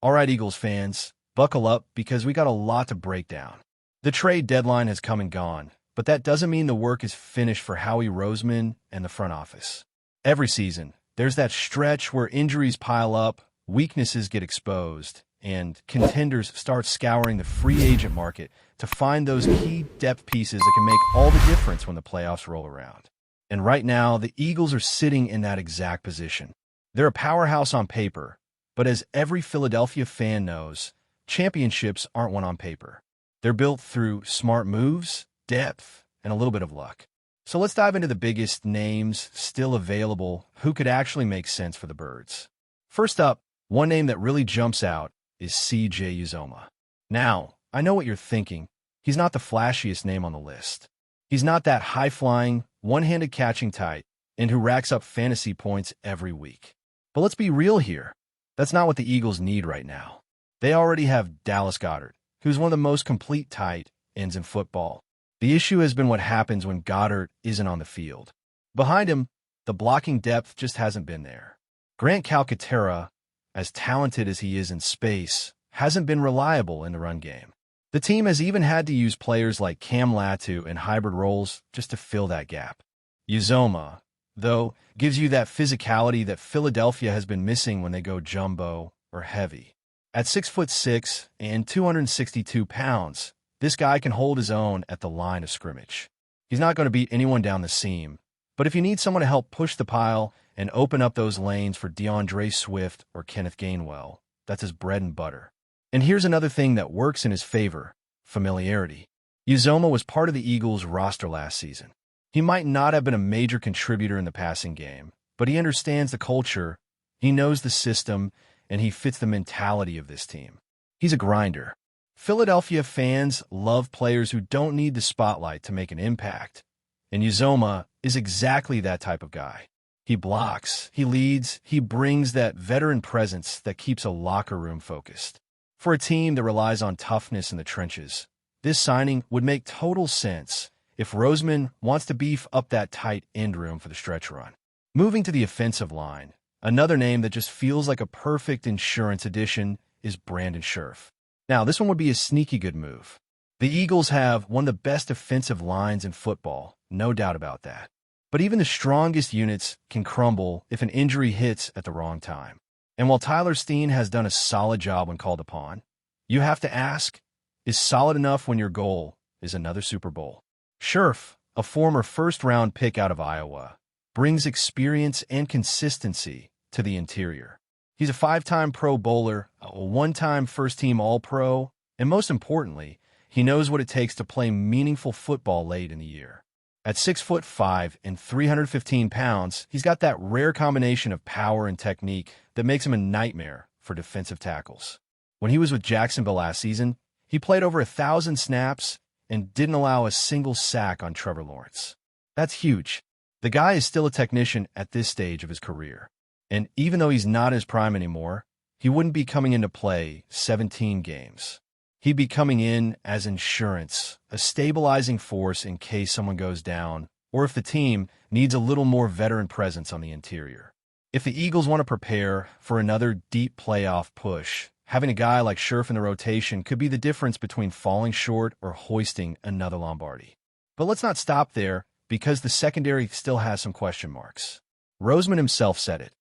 All right, Eagles fans, buckle up because we got a lot to break down. The trade deadline has come and gone, but that doesn't mean the work is finished for Howie Roseman and the front office. Every season, there's that stretch where injuries pile up, weaknesses get exposed, and contenders start scouring the free agent market to find those key depth pieces that can make all the difference when the playoffs roll around. And right now, the Eagles are sitting in that exact position. They're a powerhouse on paper, but as every Philadelphia fan knows, championships aren't won on paper. They're built through smart moves, depth, and a little bit of luck. So let's dive into the biggest names still available who could actually make sense for the Birds. First up, one name that really jumps out is C.J. Uzomah. Now, I know what you're thinking. He's not the flashiest name on the list. He's not that high-flying, one-handed catching type and who racks up fantasy points every week. But let's be real here. That's not what the Eagles need right now. They already have Dallas Goedert, who's one of the most complete tight ends in football. The issue has been what happens when Goedert isn't on the field. Behind him, the blocking depth just hasn't been there. Grant Calcaterra, as talented as he is in space, hasn't been reliable in the run game. The team has even had to use players like Cam Latu in hybrid roles just to fill that gap. Uzomah, though, gives you that physicality that Philadelphia has been missing when they go jumbo or heavy. At 6'6" and 262 pounds, this guy can hold his own at the line of scrimmage. He's not going to beat anyone down the seam, but if you need someone to help push the pile and open up those lanes for DeAndre Swift or Kenneth Gainwell, that's his bread and butter. And here's another thing that works in his favor: familiarity. Uzomah was part of the Eagles' roster last season. He might not have been a major contributor in the passing game, but he understands the culture, he knows the system, and he fits the mentality of this team. He's a grinder. Philadelphia fans love players who don't need the spotlight to make an impact, and Uzomah is exactly that type of guy. He blocks, he leads, he brings that veteran presence that keeps a locker room focused. For a team that relies on toughness in the trenches, this signing would make total sense if Roseman wants to beef up that tight end room for the stretch run. Moving to the offensive line, another name that just feels like a perfect insurance addition is Brandon Scherff. Now, this one would be a sneaky good move. The Eagles have one of the best offensive lines in football, no doubt about that. But even the strongest units can crumble if an injury hits at the wrong time. And while Tyler Steen has done a solid job when called upon, you have to ask, is solid enough when your goal is another Super Bowl? Scherff, a former first-round pick out of Iowa, brings experience and consistency to the interior. He's a 5-time Pro Bowler, a 1-time first-team All-Pro, and most importantly, he knows what it takes to play meaningful football late in the year. At 6'5" and 315 pounds, he's got that rare combination of power and technique that makes him a nightmare for defensive tackles. When he was with Jacksonville last season, he played over 1,000 snaps and didn't allow a single sack on Trevor Lawrence. That's huge. The guy is still a technician at this stage of his career. And even though he's not in his prime anymore, he wouldn't be coming into play 17 games. He'd be coming in as insurance, a stabilizing force in case someone goes down, or if the team needs a little more veteran presence on the interior. If the Eagles want to prepare for another deep playoff push, having a guy like Scherff in the rotation could be the difference between falling short or hoisting another Lombardi. But let's not stop there, because the secondary still has some question marks. Roseman himself said it.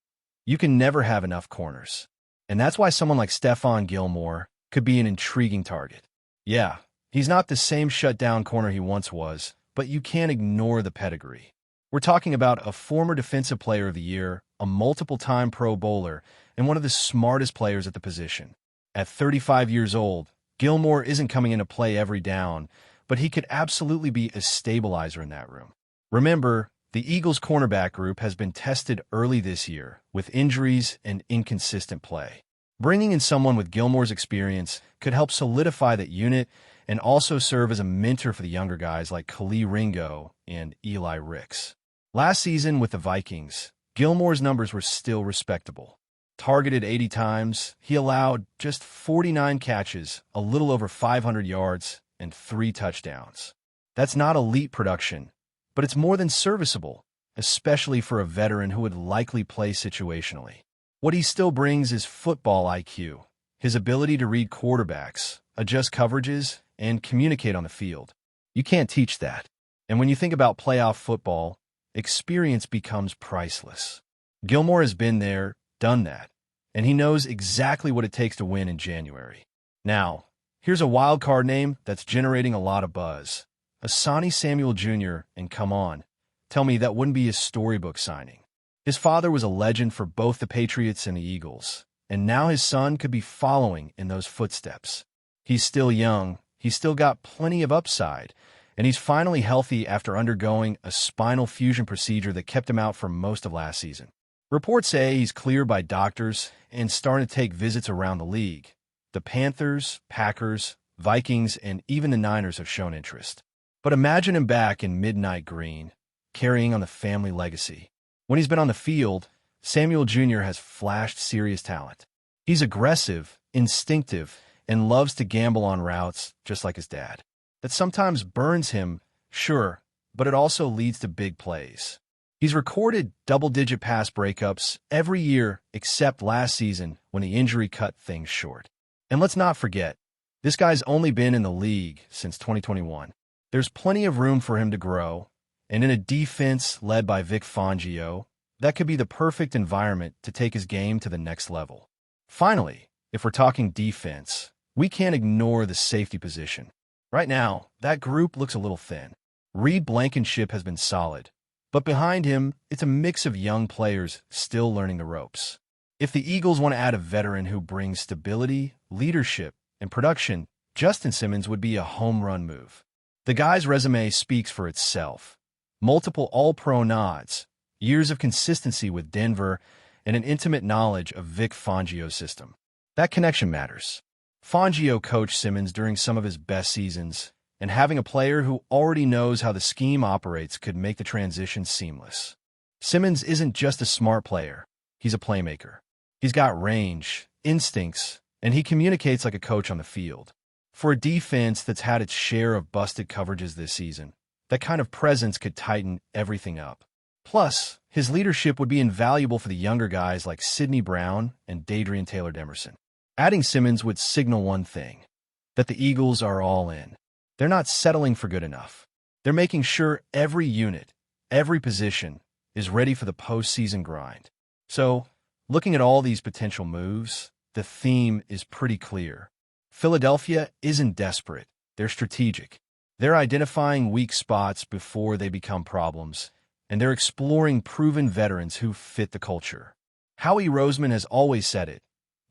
You can never have enough corners. And that's why someone like Stephon Gilmore could be an intriguing target. Yeah, he's not the same shutdown corner he once was, but you can't ignore the pedigree. We're talking about a former Defensive Player of the Year, a multiple-time Pro Bowler, and one of the smartest players at the position. At 35 years old, Gilmore isn't coming into play every down, but he could absolutely be a stabilizer in that room. Remember, the Eagles' cornerback group has been tested early this year with injuries and inconsistent play. Bringing in someone with Gilmore's experience could help solidify that unit and also serve as a mentor for the younger guys like Khalil Ringo and Eli Ricks. Last season with the Vikings, Gilmore's numbers were still respectable. Targeted 80 times, he allowed just 49 catches, a little over 500 yards, and 3 touchdowns. That's not elite production, but it's more than serviceable, especially for a veteran who would likely play situationally. What he still brings is football IQ, his ability to read quarterbacks, adjust coverages, and communicate on the field. You can't teach that. And when you think about playoff football, experience becomes priceless. Gilmore has been there, done that, and he knows exactly what it takes to win in January. Now, here's a wild card name that's generating a lot of buzz. Asani Samuel Jr., and come on, tell me that wouldn't be a storybook signing. His father was a legend for both the Patriots and the Eagles, and now his son could be following in those footsteps. He's still young, he's still got plenty of upside, and he's finally healthy after undergoing a spinal fusion procedure that kept him out for most of last season. Reports say he's cleared by doctors and starting to take visits around the league. The Panthers, Packers, Vikings, and even the Niners have shown interest. But imagine him back in midnight green, carrying on the family legacy. When he's been on the field, Samuel Jr. has flashed serious talent. He's aggressive, instinctive, and loves to gamble on routes just like his dad. That sometimes burns him, sure, but it also leads to big plays. He's recorded double-digit pass breakups every year except last season when the injury cut things short. And let's not forget, this guy's only been in the league since 2021. There's plenty of room for him to grow, and in a defense led by Vic Fangio, that could be the perfect environment to take his game to the next level. Finally, if we're talking defense, we can't ignore the safety position. Right now, that group looks a little thin. Reed Blankenship has been solid, but behind him, it's a mix of young players still learning the ropes. If the Eagles want to add a veteran who brings stability, leadership, and production, Justin Simmons would be a home run move. The guy's resume speaks for itself. Multiple All-Pro nods, years of consistency with Denver, and an intimate knowledge of Vic Fangio's system. That connection matters. Fangio coached Simmons during some of his best seasons, and having a player who already knows how the scheme operates could make the transition seamless. Simmons isn't just a smart player, he's a playmaker. He's got range, instincts, and he communicates like a coach on the field. For a defense that's had its share of busted coverages this season, that kind of presence could tighten everything up. Plus, his leadership would be invaluable for the younger guys like Sidney Brown and Dadrian Taylor-Demerson. Adding Simmons would signal one thing, that the Eagles are all in. They're not settling for good enough. They're making sure every unit, every position, is ready for the postseason grind. So, looking at all these potential moves, the theme is pretty clear. Philadelphia isn't desperate. They're strategic. They're identifying weak spots before they become problems, and they're exploring proven veterans who fit the culture. Howie Roseman has always said it,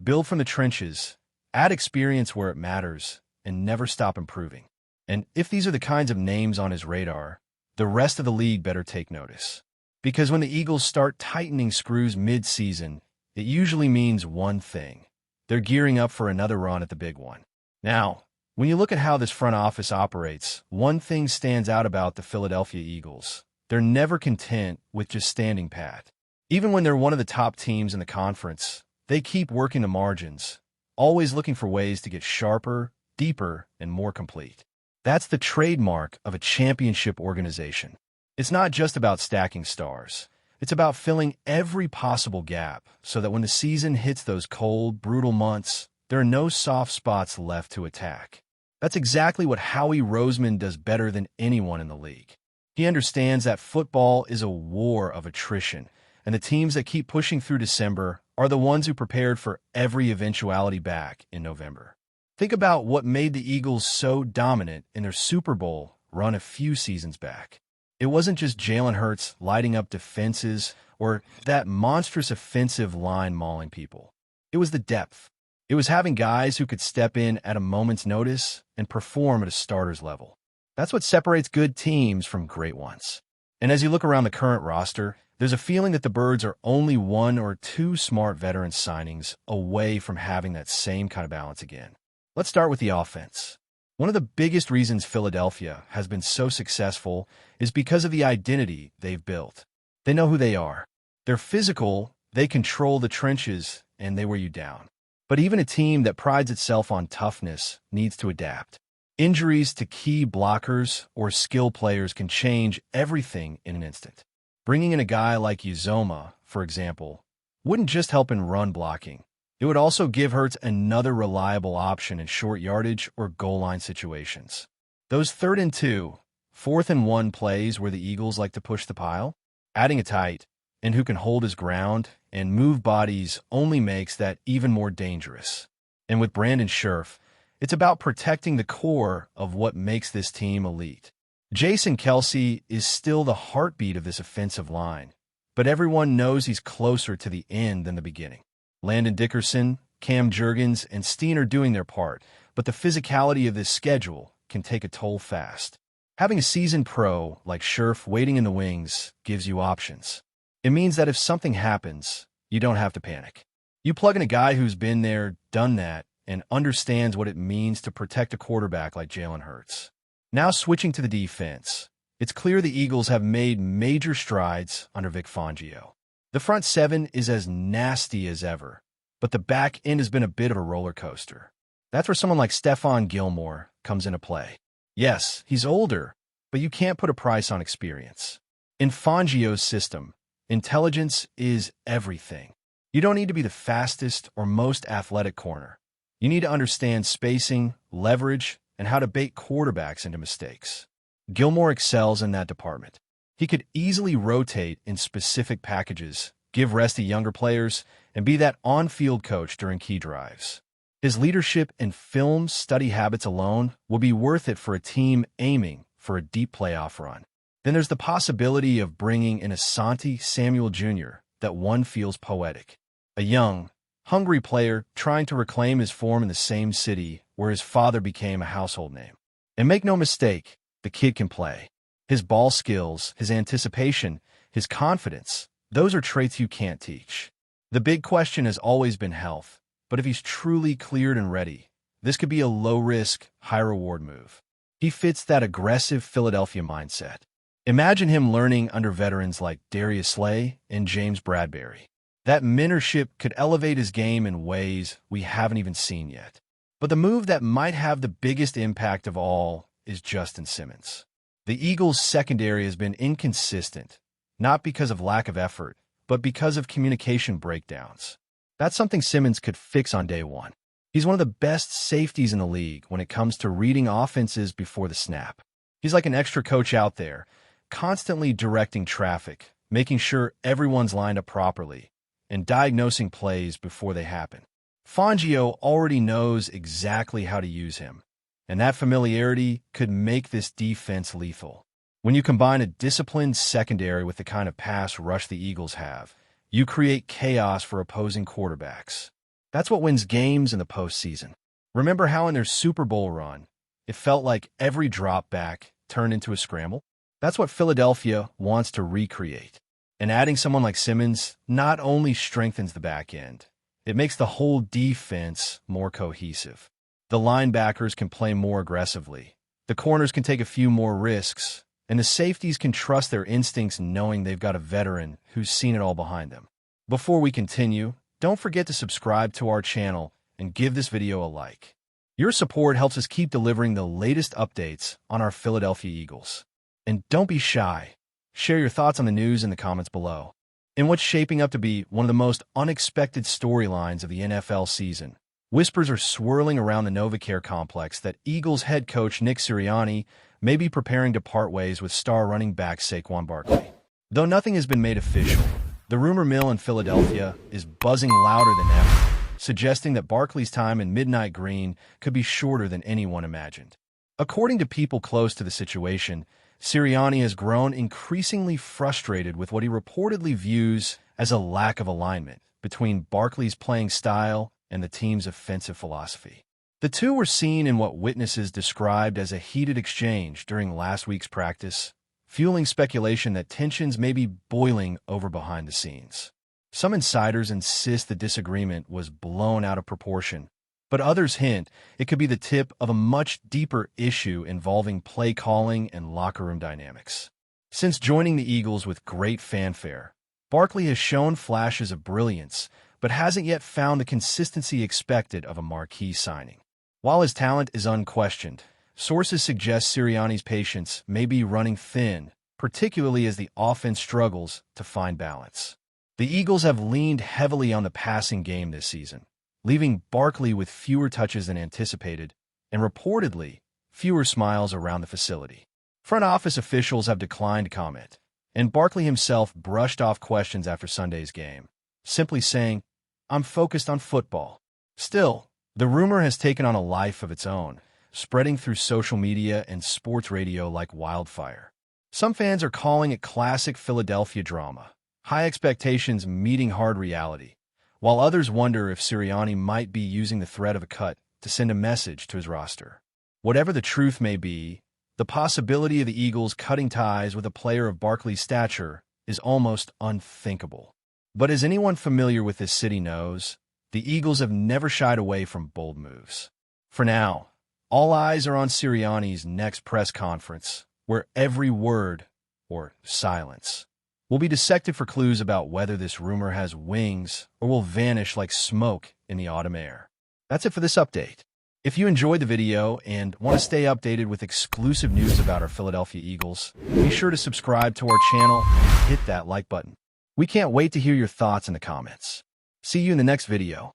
build from the trenches, add experience where it matters, and never stop improving. And if these are the kinds of names on his radar, the rest of the league better take notice. Because when the Eagles start tightening screws mid-season, it usually means one thing. They're gearing up for another run at the big one. Now, when you look at how this front office operates, one thing stands out about the Philadelphia Eagles. They're never content with just standing pat. Even when they're one of the top teams in the conference, they keep working the margins, always looking for ways to get sharper, deeper, and more complete. That's the trademark of a championship organization. It's not just about stacking stars. It's about filling every possible gap so that when the season hits those cold, brutal months, there are no soft spots left to attack. That's exactly what Howie Roseman does better than anyone in the league. He understands that football is a war of attrition, and the teams that keep pushing through December are the ones who prepared for every eventuality back in November. Think about what made the Eagles so dominant in their Super Bowl run a few seasons back. It wasn't just Jalen Hurts lighting up defenses or that monstrous offensive line mauling people. It was the depth. It was having guys who could step in at a moment's notice and perform at a starter's level. That's what separates good teams from great ones. And as you look around the current roster, there's a feeling that the Birds are only one or two smart veteran signings away from having that same kind of balance again. Let's start with the offense. One of the biggest reasons Philadelphia has been so successful is because of the identity they've built. They know who they are. They're physical, they control the trenches, and they wear you down. But even a team that prides itself on toughness needs to adapt. Injuries to key blockers or skill players can change everything in an instant. Bringing in a guy like Uzoma, for example, wouldn't just help in run blocking. It would also give Hurts another reliable option in short yardage or goal line situations. Those 3rd and 2, 4th and 1 plays where the Eagles like to push the pile, adding a tight end who can hold his ground and move bodies only makes that even more dangerous. And with Brandon Scherf, it's about protecting the core of what makes this team elite. Jason Kelce is still the heartbeat of this offensive line, but everyone knows he's closer to the end than the beginning. Landon Dickerson, Cam Jurgens, and Steen are doing their part, but the physicality of this schedule can take a toll fast. Having a seasoned pro like Scherf waiting in the wings gives you options. It means that if something happens, you don't have to panic. You plug in a guy who's been there, done that, and understands what it means to protect a quarterback like Jalen Hurts. Now switching to the defense, it's clear the Eagles have made major strides under Vic Fangio. The front seven is as nasty as ever, but the back end has been a bit of a roller coaster. That's where someone like Stephon Gilmore comes into play. Yes, he's older, but you can't put a price on experience. In Fangio's system, intelligence is everything. You don't need to be the fastest or most athletic corner. You need to understand spacing, leverage, and how to bait quarterbacks into mistakes. Gilmore excels in that department. He could easily rotate in specific packages, give rest to younger players, and be that on-field coach during key drives. His leadership and film study habits alone will be worth it for a team aiming for a deep playoff run. Then there's the possibility of bringing in Asante Samuel Jr. that one feels poetic. A young, hungry player trying to reclaim his form in the same city where his father became a household name. And make no mistake, the kid can play. His ball skills, his anticipation, his confidence, those are traits you can't teach. The big question has always been health, but if he's truly cleared and ready, this could be a low-risk, high-reward move. He fits that aggressive Philadelphia mindset. Imagine him learning under veterans like Darius Slay and James Bradbury. That mentorship could elevate his game in ways we haven't even seen yet. But the move that might have the biggest impact of all is Justin Simmons. The Eagles' secondary has been inconsistent, not because of lack of effort, but because of communication breakdowns. That's something Simmons could fix on day one. He's one of the best safeties in the league when it comes to reading offenses before the snap. He's like an extra coach out there, constantly directing traffic, making sure everyone's lined up properly, and diagnosing plays before they happen. Fangio already knows exactly how to use him, and that familiarity could make this defense lethal. When you combine a disciplined secondary with the kind of pass rush the Eagles have, you create chaos for opposing quarterbacks. That's what wins games in the postseason. Remember how in their Super Bowl run, it felt like every drop back turned into a scramble? That's what Philadelphia wants to recreate. And adding someone like Simmons not only strengthens the back end, it makes the whole defense more cohesive. The linebackers can play more aggressively, the corners can take a few more risks, and the safeties can trust their instincts knowing they've got a veteran who's seen it all behind them. Before we continue, don't forget to subscribe to our channel and give this video a like. Your support helps us keep delivering the latest updates on our Philadelphia Eagles. And don't be shy. Share your thoughts on the news in the comments below. In what's shaping up to be one of the most unexpected storylines of the NFL season, whispers are swirling around the NovaCare complex that Eagles head coach Nick Sirianni may be preparing to part ways with star running back SAQUON Barkley. Though nothing has been made official, the rumor mill in Philadelphia is buzzing louder than ever, suggesting that Barkley's time in Midnight Green could be shorter than anyone imagined. According to people close to the situation, Sirianni has grown increasingly frustrated with what he reportedly views as a lack of alignment between Barkley's playing style and the team's offensive philosophy. The two were seen in what witnesses described as a heated exchange during last week's practice, fueling speculation that tensions may be boiling over behind the scenes. Some insiders insist the disagreement was blown out of proportion, but others hint it could be the tip of a much deeper issue involving play calling and locker room dynamics. Since joining the Eagles with great fanfare, Barkley has shown flashes of brilliance, but hasn't yet found the consistency expected of a marquee signing. While his talent is unquestioned, sources suggest Sirianni's patience may be running thin, particularly as the offense struggles to find balance. The Eagles have leaned heavily on the passing game this season, leaving Barkley with fewer touches than anticipated and reportedly fewer smiles around the facility. Front office officials have declined comment, and Barkley himself brushed off questions after Sunday's game, simply saying, "I'm focused on football." Still, the rumor has taken on a life of its own, spreading through social media and sports radio like wildfire. Some fans are calling it classic Philadelphia drama, high expectations meeting hard reality, while others wonder if Sirianni might be using the threat of a cut to send a message to his roster. Whatever the truth may be, the possibility of the Eagles cutting ties with a player of Barkley's stature is almost unthinkable. But as anyone familiar with this city knows, the Eagles have never shied away from bold moves. For now, all eyes are on Sirianni's next press conference, where every word, or silence, will be dissected for clues about whether this rumor has wings or will vanish like smoke in the autumn air. That's it for this update. If you enjoyed the video and want to stay updated with exclusive news about our Philadelphia Eagles, be sure to subscribe to our channel and hit that like button. We can't wait to hear your thoughts in the comments. See you in the next video.